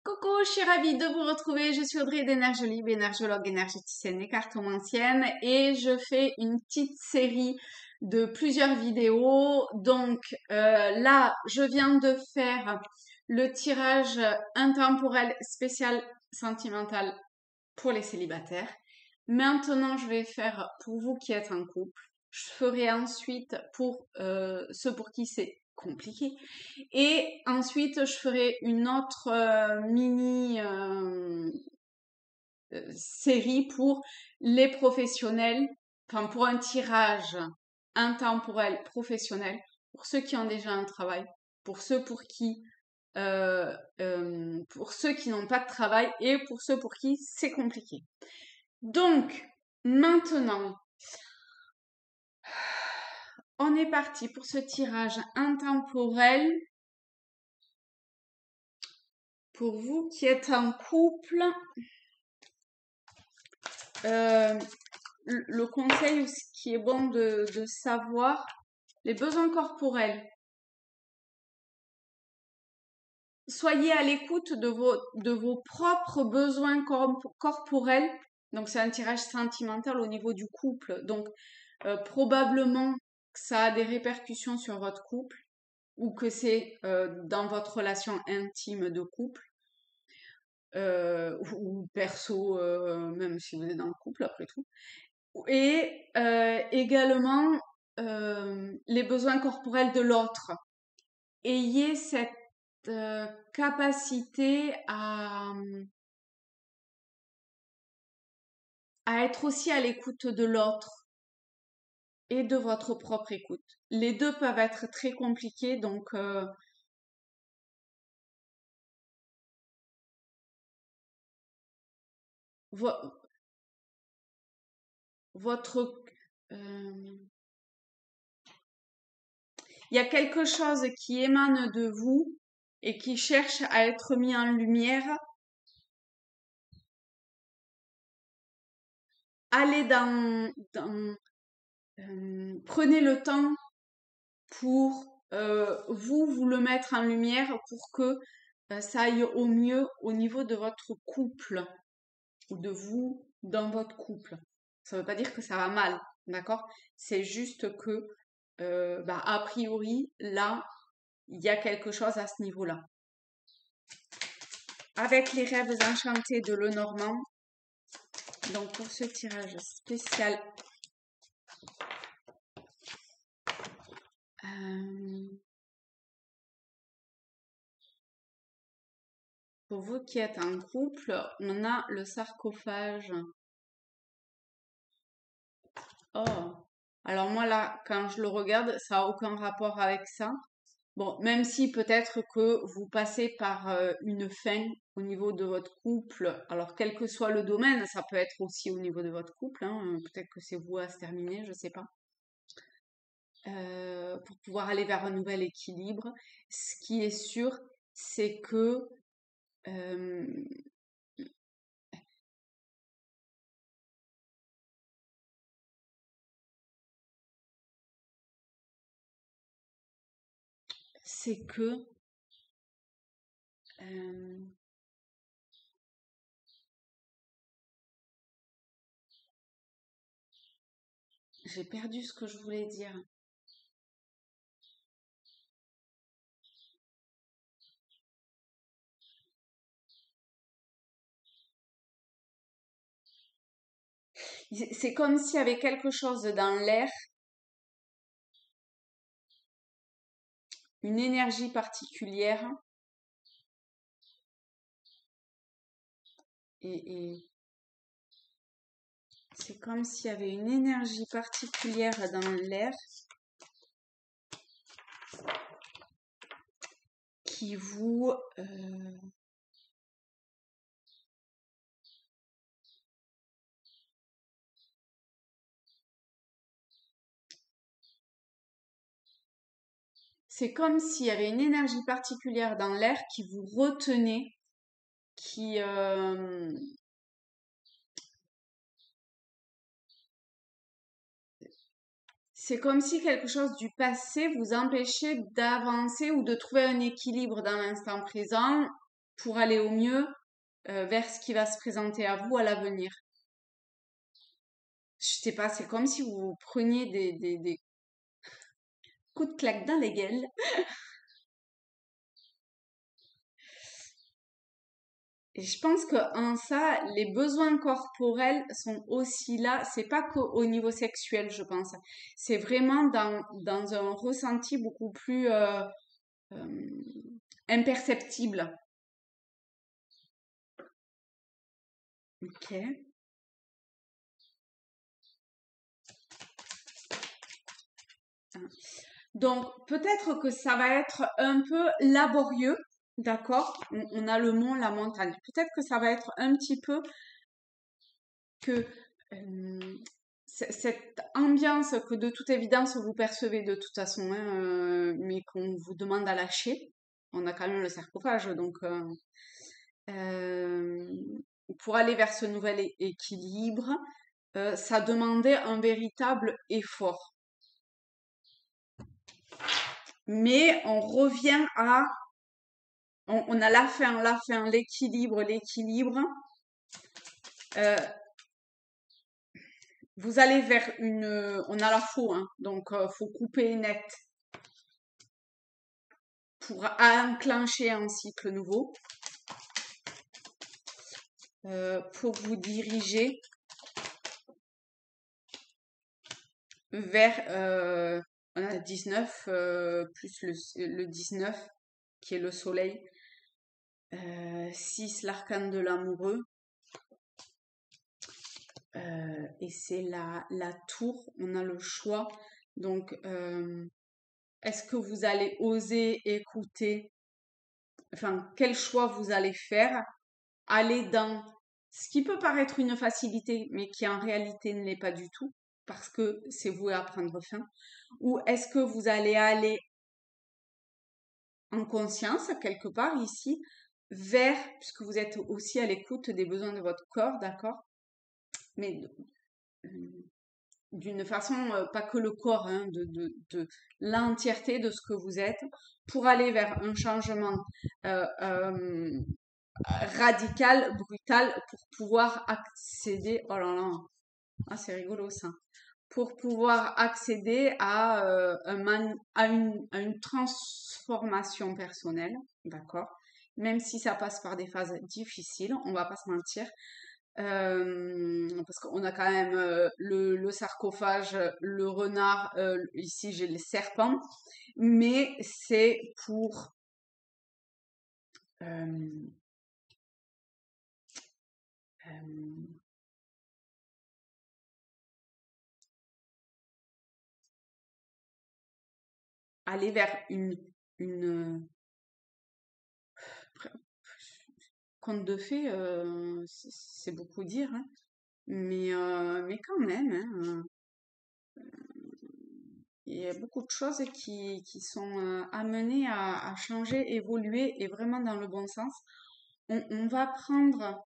Coucou, je suis ravie de vous retrouver. Je suis Audrey d'Énergie Libre, énergologue, énergéticienne et cartomancienne, et je fais une petite série de plusieurs vidéos. Donc là, je viens de faire le tirage intemporel spécial sentimental pour les célibataires. Maintenant, je vais faire pour vous qui êtes en couple. Je ferai ensuite pour ceux pour qui c'est compliqué. Et ensuite, je ferai une autre mini série pour les professionnels, enfin pour un tirage intemporel professionnel, pour ceux qui ont déjà un travail, pour ceux pour ceux qui n'ont pas de travail et pour ceux pour qui c'est compliqué. Donc, maintenant, on est parti pour ce tirage intemporel. Pour vous qui êtes en couple, le conseil, ce qui est bon de savoir, les besoins corporels. Soyez à l'écoute de vos propres besoins corporels. Donc, c'est un tirage sentimental au niveau du couple. Donc, probablement que ça a des répercussions sur votre couple ou que c'est dans votre relation intime de couple. Ou perso, même si vous êtes dans le couple après tout. Et également les besoins corporels de l'autre. Ayez cette capacité à être aussi à l'écoute de l'autre et de votre propre écoute. Les deux peuvent être très compliqués, donc votre il y a quelque chose qui émane de vous et qui cherche à être mis en lumière. Allez prenez le temps pour vous le mettre en lumière pour que ça aille au mieux au niveau de votre couple ou de vous dans votre couple. Ça ne veut pas dire que ça va mal, d'accord? C'est juste que a priori, là, il y a quelque chose à ce niveau-là. Avec les rêves enchantés de Lenormand, donc pour ce tirage spécial, pour vous qui êtes en couple, on a le sarcophage. Oh, alors moi là, quand je le regarde, ça n'a aucun rapport avec ça. Bon, même si peut-être que vous passez par une fin au niveau de votre couple, alors quel que soit le domaine, ça peut être aussi au niveau de votre couple, hein, peut-être que c'est vous à se terminer, je sais pas. Pour pouvoir aller vers un nouvel équilibre. Ce qui est sûr, c'est que c'est que j'ai perdu ce que je voulais dire. C'est comme s'il y avait quelque chose dans l'air, une énergie particulière, et c'est comme s'il y avait une énergie particulière dans l'air qui vous c'est comme s'il y avait une énergie particulière dans l'air qui vous retenait, qui c'est comme si quelque chose du passé vous empêchait d'avancer ou de trouver un équilibre dans l'instant présent pour aller au mieux vers ce qui va se présenter à vous à l'avenir. Je sais pas, c'est comme si vous preniez des coups de claque dans les gueules. Et je pense qu'en ça, les besoins corporels sont aussi là. C'est pas qu'au niveau sexuel, je pense. C'est vraiment dans un ressenti beaucoup plus euh, imperceptible. Ok. Donc, peut-être que ça va être un peu laborieux, d'accord? On a le mont, la montagne. Peut-être que ça va être un petit peu que cette ambiance que de toute évidence vous percevez de toute façon, hein, mais qu'on vous demande à lâcher. On a quand même le sarcophage, donc euh, pour aller vers ce nouvel équilibre, ça demandait un véritable effort. Mais on revient à, on a la fin, l'équilibre, l'équilibre. Vous allez vers on a la faux, hein, donc faut couper net pour enclencher un cycle nouveau, pour vous diriger vers, on a 19 plus le 19 qui est le soleil, 6 l'arcane de l'amoureux, et c'est la tour, on a le choix. Donc, est-ce que vous allez oser écouter, enfin, quel choix vous allez faire? Aller dans ce qui peut paraître une facilité, mais qui en réalité ne l'est pas du tout, parce que c'est voué à prendre fin? Ou est-ce que vous allez aller en conscience, quelque part ici, vers, puisque vous êtes aussi à l'écoute des besoins de votre corps, d'accord? Mais d'une façon, pas que le corps, hein, de l'entièreté de ce que vous êtes, pour aller vers un changement radical, brutal, pour pouvoir accéder, oh là là, ah, c'est rigolo ça, pour pouvoir accéder à, à une transformation personnelle, d'accord? Même si ça passe par des phases difficiles, on va pas se mentir, parce qu'on a quand même le sarcophage, le renard, ici j'ai les serpents, mais c'est pour euh, euh, aller vers une conte de fées, c'est beaucoup dire, hein, mais quand même, hein, il y a beaucoup de choses qui sont amenées à changer, évoluer et vraiment dans le bon sens. On va prendre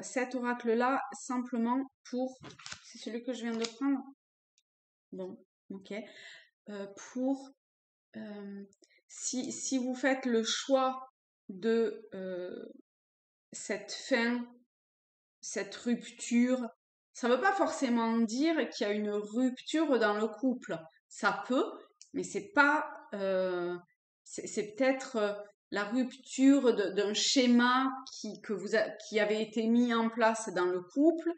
cet oracle-là simplement pour... C'est celui que je viens de prendre? Bon, ok. Pour... euh, si vous faites le choix de cette fin, cette rupture, ça ne veut pas forcément dire qu'il y a une rupture dans le couple. Ça peut, mais c'est pas, c'est peut-être la rupture d'un schéma qui avait été mis en place dans le couple.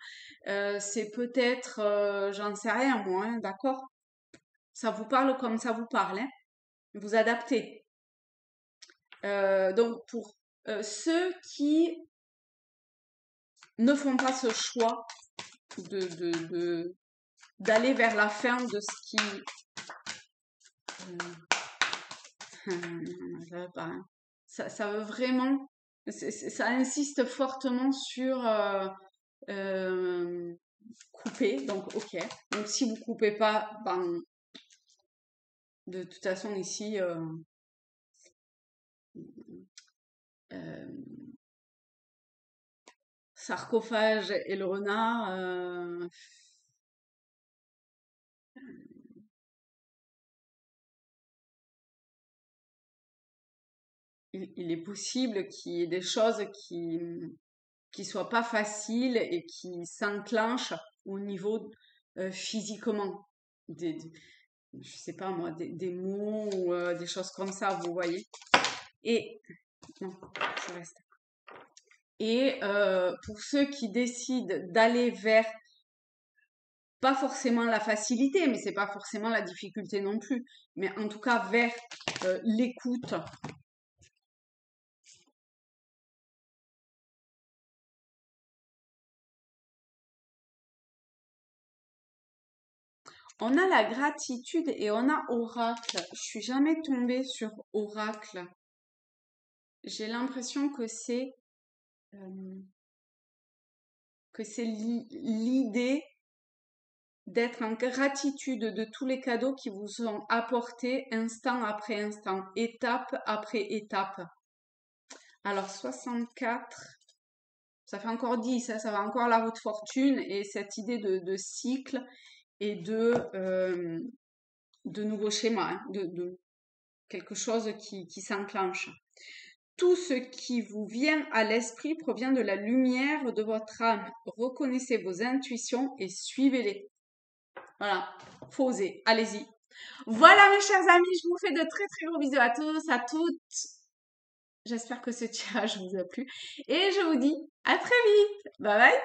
C'est peut-être, j'en sais rien moi, hein, d'accord? Ça vous parle comme ça vous parle, hein? Vous adaptez. Donc pour ceux qui ne font pas ce choix d'aller vers la fin de ce qui ça veut pas, hein. Ça veut vraiment ça insiste fortement sur euh, couper, donc ok, donc si vous coupez pas, ben de toute façon ici euh, sarcophage et le renard, il est possible qu'il y ait des choses qui soient pas faciles et qui s'enclenchent au niveau physiquement. Je sais pas moi, des mots ou des choses comme ça, vous voyez. Et non, ça reste. Et pour ceux qui décident d'aller vers pas forcément la facilité, mais c'est pas forcément la difficulté non plus, mais en tout cas vers l'écoute. On a la gratitude et on a oracle. Je suis jamais tombée sur oracle. J'ai l'impression que c'est l'idée d'être en gratitude de tous les cadeaux qui vous sont apportés instant après instant, étape après étape. Alors 64, ça fait encore 10, hein, ça va encore la route fortune et cette idée de cycle et de nouveaux schémas, hein, de quelque chose qui s'enclenche. Tout ce qui vous vient à l'esprit provient de la lumière de votre âme. Reconnaissez vos intuitions et suivez-les. Voilà, faut oser, allez-y. Voilà mes chers amis, je vous fais de très très gros bisous à tous, à toutes. J'espère que ce tirage vous a plu et je vous dis à très vite. Bye bye.